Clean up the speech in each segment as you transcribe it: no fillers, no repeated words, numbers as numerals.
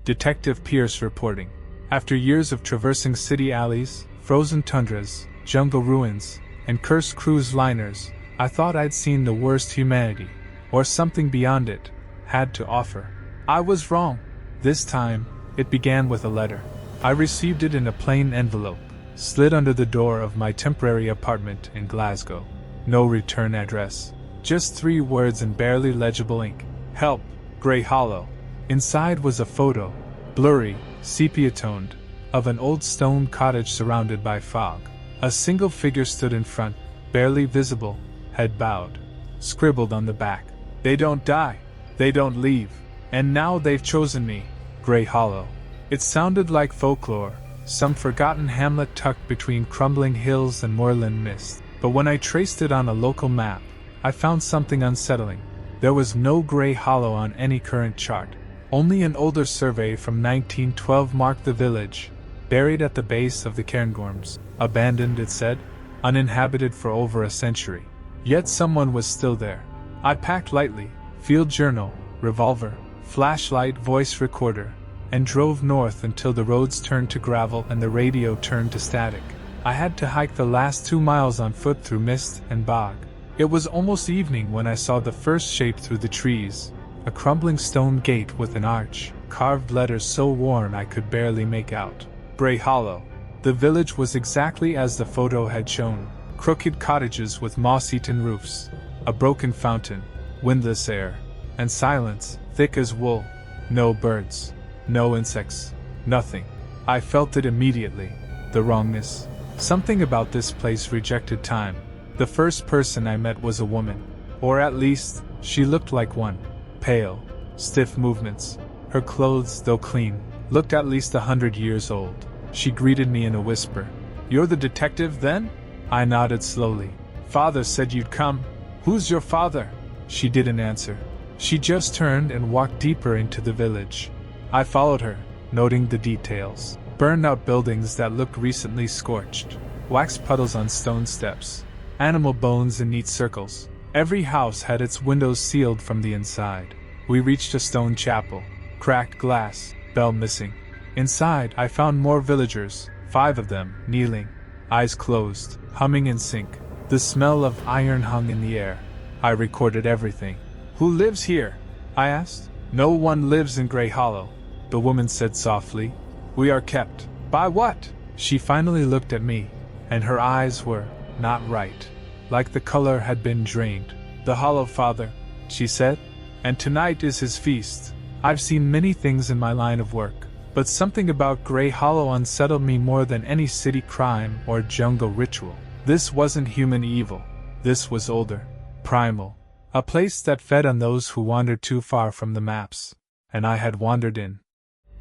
Detective Pierce reporting. After years of traversing city alleys, frozen tundras, jungle ruins, and cursed cruise liners, I thought I'd seen the worst humanity, or something beyond it, had to offer. I was wrong. This time, it began with a letter. I received it in a plain envelope, slid under the door of my temporary apartment in Glasgow. No return address. Just 3 words in barely legible ink. Help, Grey Hollow. Inside was a photo, blurry, sepia-toned, of an old stone cottage surrounded by fog. A single figure stood in front, barely visible, head bowed. Scribbled on the back. They don't die. They don't leave. And now they've chosen me, Grey Hollow. It sounded like folklore, some forgotten hamlet tucked between crumbling hills and moorland mist. But when I traced it on a local map, I found something unsettling. There was no Grey Hollow on any current chart. Only an older survey from 1912 marked the village, buried at the base of the Cairngorms. Abandoned, it said, uninhabited for over a century. Yet someone was still there. I packed lightly, field journal, revolver, flashlight, voice recorder, and drove north until the roads turned to gravel and the radio turned to static. I had to hike the last 2 miles on foot through mist and bog. It was almost evening when I saw the first shape through the trees, a crumbling stone gate with an arch, carved letters so worn I could barely make out. Grey Hollow. The village was exactly as the photo had shown. Crooked cottages with moss-eaten roofs, a broken fountain, windless air, and silence, thick as wool. No birds, no insects, nothing. I felt it immediately, the wrongness. Something about this place rejected time. The first person I met was a woman, or at least, she looked like one. Pale, stiff movements. Her clothes, though clean, looked at least 100 years old. She greeted me in a whisper. "You're the detective, then?" I nodded slowly. "Father said you'd come." "Who's your father?" She didn't answer. She just turned and walked deeper into the village. I followed her, noting the details. Burned-out buildings that looked recently scorched. Wax puddles on stone steps. Animal bones in neat circles. Every house had its windows sealed from the inside. We reached a stone chapel. Cracked glass, bell missing. Inside, I found more villagers, 5 of them, kneeling. Eyes closed, humming in sync. The smell of iron hung in the air. I recorded everything. "Who lives here?" I asked. "No one lives in Grey Hollow," the woman said softly. "We are kept." "By what?" She finally looked at me, and her eyes were not right. Like the color had been drained. "The Hollow Father," she said. "And tonight is his feast." I've seen many things in my line of work, but something about Grey Hollow unsettled me more than any city crime or jungle ritual. This wasn't human evil. This was older, primal. A place that fed on those who wandered too far from the maps. And I had wandered in.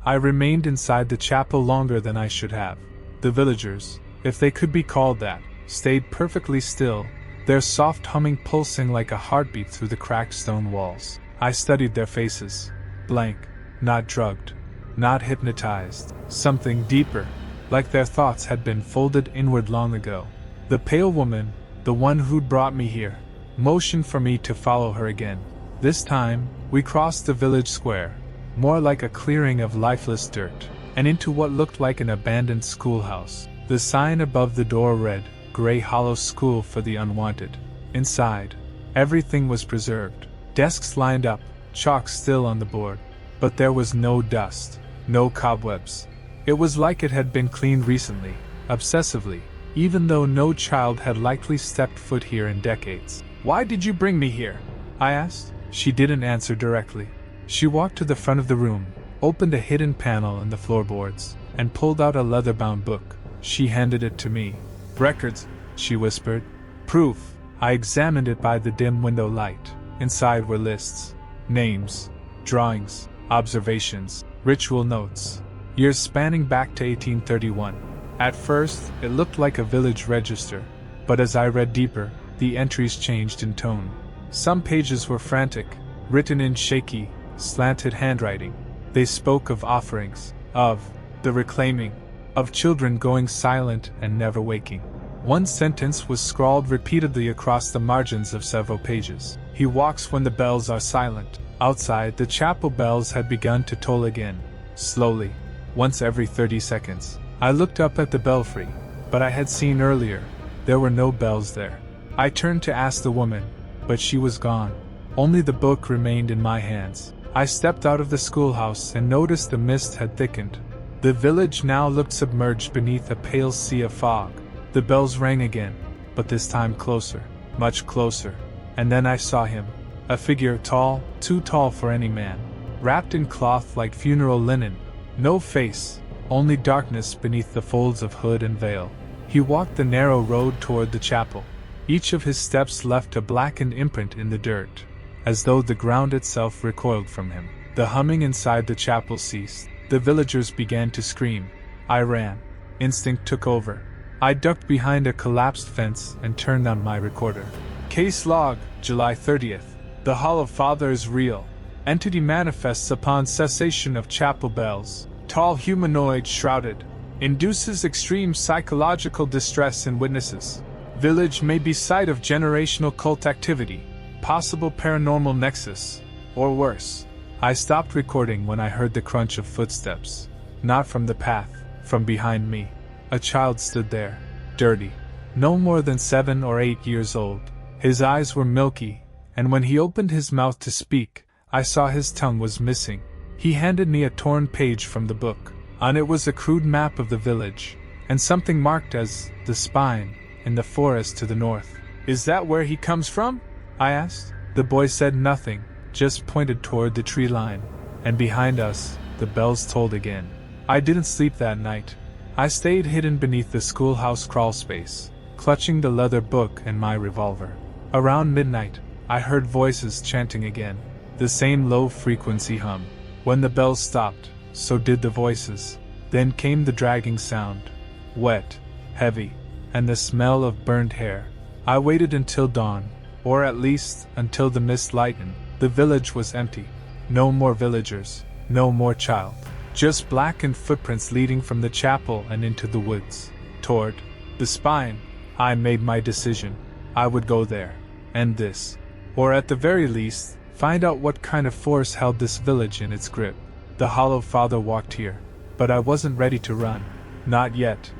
I remained inside the chapel longer than I should have. The villagers, if they could be called that, stayed perfectly still, their soft humming pulsing like a heartbeat through the cracked stone walls. I studied their faces. Blank, not drugged, not hypnotized, something deeper, like their thoughts had been folded inward long ago. The pale woman, the one who'd brought me here, motioned for me to follow her again. This time, we crossed the village square, more like a clearing of lifeless dirt, and into what looked like an abandoned schoolhouse. The sign above the door read, "Grey Hollow School for the Unwanted." Inside, everything was preserved. Desks lined up, chalk still on the board. But there was no dust, no cobwebs. It was like it had been cleaned recently, obsessively, even though no child had likely stepped foot here in decades. "Why did you bring me here?" I asked. She didn't answer directly. She walked to the front of the room, opened a hidden panel in the floorboards, and pulled out a leather-bound book. She handed it to me. "Records," she whispered. "Proof." I examined it by the dim window light. Inside were lists, names, drawings, observations, ritual notes, years spanning back to 1831. At first, it looked like a village register, but as I read deeper, the entries changed in tone. Some pages were frantic, written in shaky, slanted handwriting. They spoke of offerings, of the reclaiming, of children going silent and never waking. One sentence was scrawled repeatedly across the margins of several pages. "He walks when the bells are silent." Outside, the chapel bells had begun to toll again. slowly, once every 30 seconds. I looked up at the belfry, but I had seen earlier, there were no bells there. I turned to ask the woman, but she was gone. Only the book remained in my hands. I stepped out of the schoolhouse and noticed the mist had thickened. The village now looked submerged beneath a pale sea of fog. The bells rang again, but this time closer, much closer. And then I saw him, a figure tall, too tall for any man, wrapped in cloth like funeral linen. No face, only darkness beneath the folds of hood and veil. He walked the narrow road toward the chapel. Each of his steps left a blackened imprint in the dirt, as though the ground itself recoiled from him. The humming inside the chapel ceased. The villagers began to scream. I ran. Instinct took over. I ducked behind a collapsed fence and turned on my recorder. Case log, July 30th. The Hollow Father is real. Entity manifests upon cessation of chapel bells. Tall humanoid shrouded. Induces extreme psychological distress in witnesses. Village may be site of generational cult activity. Possible paranormal nexus. Or worse. I stopped recording when I heard the crunch of footsteps. Not from the path, from behind me. A child stood there, dirty. No more than 7 or 8 years old. His eyes were milky, and when he opened his mouth to speak, I saw his tongue was missing. He handed me a torn page from the book. On it was a crude map of the village, and something marked as the spine in the forest to the north. Is that where he comes from? I asked. The boy said nothing, just pointed toward the tree line, and behind us, the bells tolled again. I didn't sleep that night. I stayed hidden beneath the schoolhouse crawlspace, clutching the leather book and my revolver. Around midnight, I heard voices chanting again, the same low-frequency hum. When the bells stopped, so did the voices. Then came the dragging sound, wet, heavy, and the smell of burned hair. I waited until dawn, or at least until the mist lightened. The village was empty. No more villagers, no more child. Just blackened footprints leading from the chapel and into the woods. Toward the spine. I made my decision. I would go there. End this. Or at the very least, find out what kind of force held this village in its grip. The Hollow Father walked here. But I wasn't ready to run. Not yet.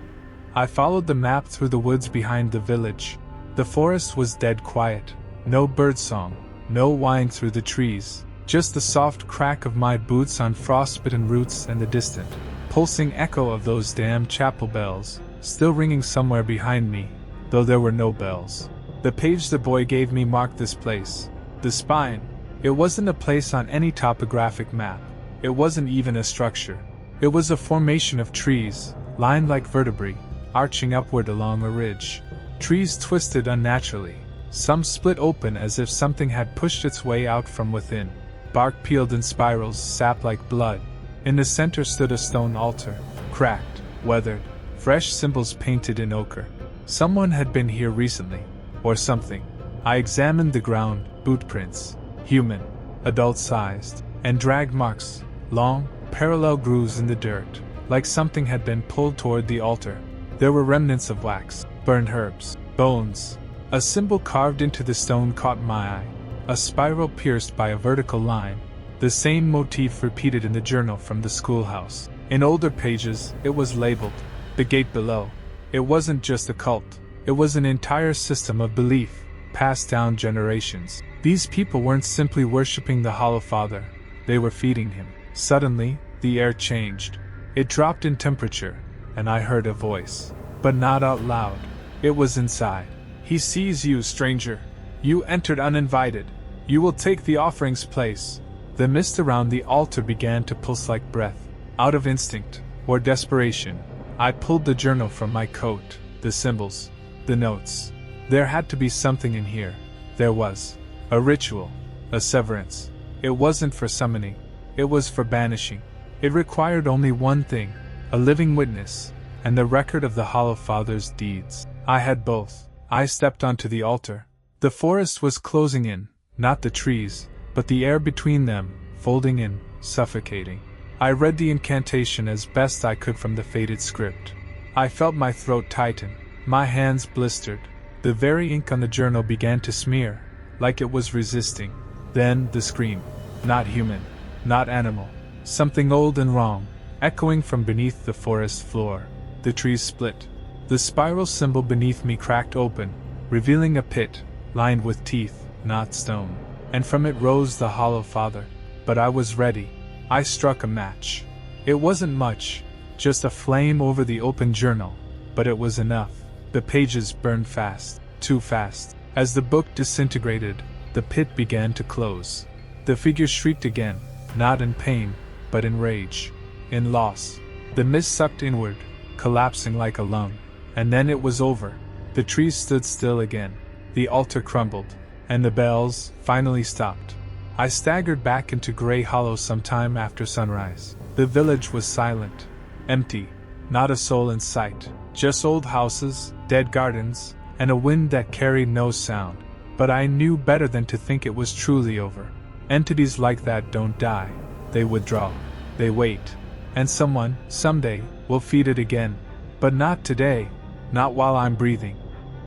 I followed the map through the woods behind the village. The forest was dead quiet. No birdsong. No whine through the trees. Just the soft crack of my boots on frostbitten roots and the distant, pulsing echo of those damn chapel bells, still ringing somewhere behind me, though there were no bells. The page the boy gave me marked this place. The spine. It wasn't a place on any topographic map. It wasn't even a structure. It was a formation of trees, lined like vertebrae, arching upward along a ridge. Trees twisted unnaturally. Some split open as if something had pushed its way out from within. Bark peeled in spirals, sap like blood. In the center stood a stone altar, cracked, weathered, fresh symbols painted in ochre. Someone had been here recently, or something. I examined the ground, boot prints, human, adult-sized, and drag marks, long, parallel grooves in the dirt, like something had been pulled toward the altar. There were remnants of wax, burned herbs, bones. A symbol carved into the stone caught my eye. A spiral pierced by a vertical line. The same motif repeated in the journal from the schoolhouse. In older pages, it was labeled, "The Gate Below." It wasn't just a cult. It was an entire system of belief, passed down generations. These people weren't simply worshipping the Hollow Father. They were feeding him. Suddenly, the air changed. It dropped in temperature, and I heard a voice. But not out loud. It was inside. "He sees you, stranger. You entered uninvited. You will take the offering's place." The mist around the altar began to pulse like breath. Out of instinct, or desperation, I pulled the journal from my coat, the symbols, the notes. There had to be something in here. There was. A ritual. A severance. It wasn't for summoning. It was for banishing. It required only one thing, a living witness, and the record of the Hollow Father's deeds. I had both. I stepped onto the altar. The forest was closing in, not the trees, but the air between them, folding in, suffocating. I read the incantation as best I could from the faded script. I felt my throat tighten, my hands blistered. The very ink on the journal began to smear, like it was resisting. Then the scream. Not human, not animal. something old and wrong, echoing from beneath the forest floor. The trees split. The spiral symbol beneath me cracked open, revealing a pit, lined with teeth, not stone. And from it rose the hollow father. But I was ready. I struck a match. It wasn't much, just a flame over the open journal, but it was enough. The pages burned fast, too fast. As the book disintegrated, the pit began to close. The figure shrieked again, not in pain, but in rage, in loss. The mist sucked inward, collapsing like a lung. And then it was over. The trees stood still again. The altar crumbled, and the bells finally stopped. I staggered back into Grey Hollow sometime after sunrise. The village was silent, empty, not a soul in sight, just old houses, dead gardens, and a wind that carried no sound. But I knew better than to think it was truly over. Entities like that don't die. They withdraw. They wait. And someone, someday, will feed it again. But not today, not while I'm breathing.